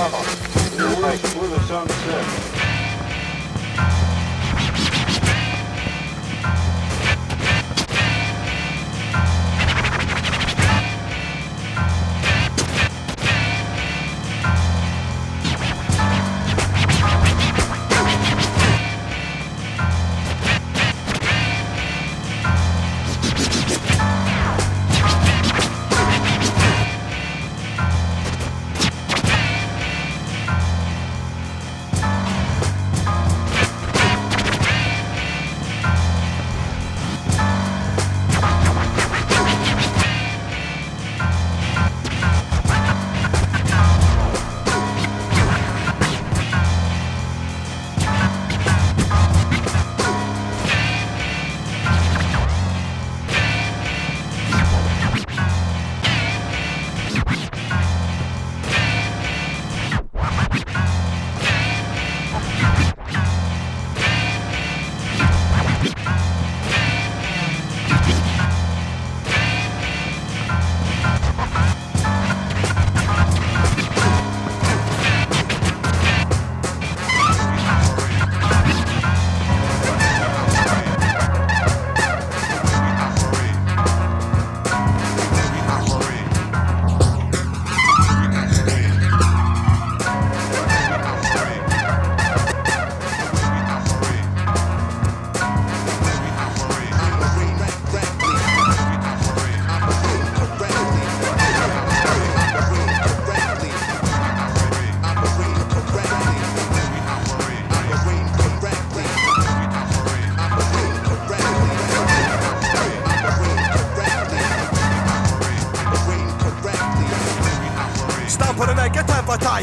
Where the sun sets.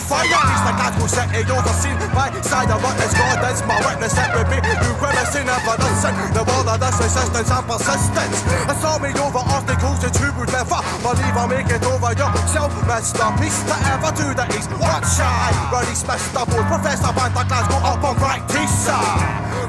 Fire! East of Glasgow City overseen by Cider Witness. God is my witness, it would be you witnessing evolution. The wall of this resistance and persistence. I saw me over obstacles that you would never believe I make it over yourself, Mr. Peace to ever to the east. What shy? Ruddy Smith, the boy, Professor Van der Glasgow up on practice.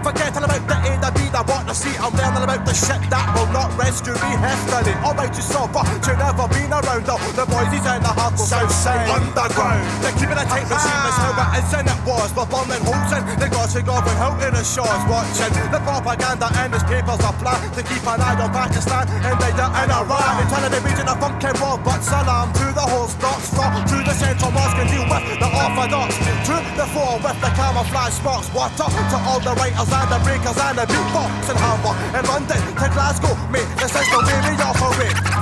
Forgetting about the A, the B, the what, the C. I'm learning about the shit that will not rescue me heftily. Alright, you saw, but you never been around all the boys in the heart of Southside underground. They're keeping a tight regime as how it is and it was. We're burning holes in the Glasgow government out in the shores, watching the propaganda and newspapers are planned to keep an eye on Pakistan, India and Iran. They're telling the region a funkin' war, but salam to the whole stocks, to the central mosque and deal with the orthodox. To the floor with the camouflage spots. Water to all the writers and the breakers and the beatbox in Hamburg and London to Glasgow, mate. This is the way we operate.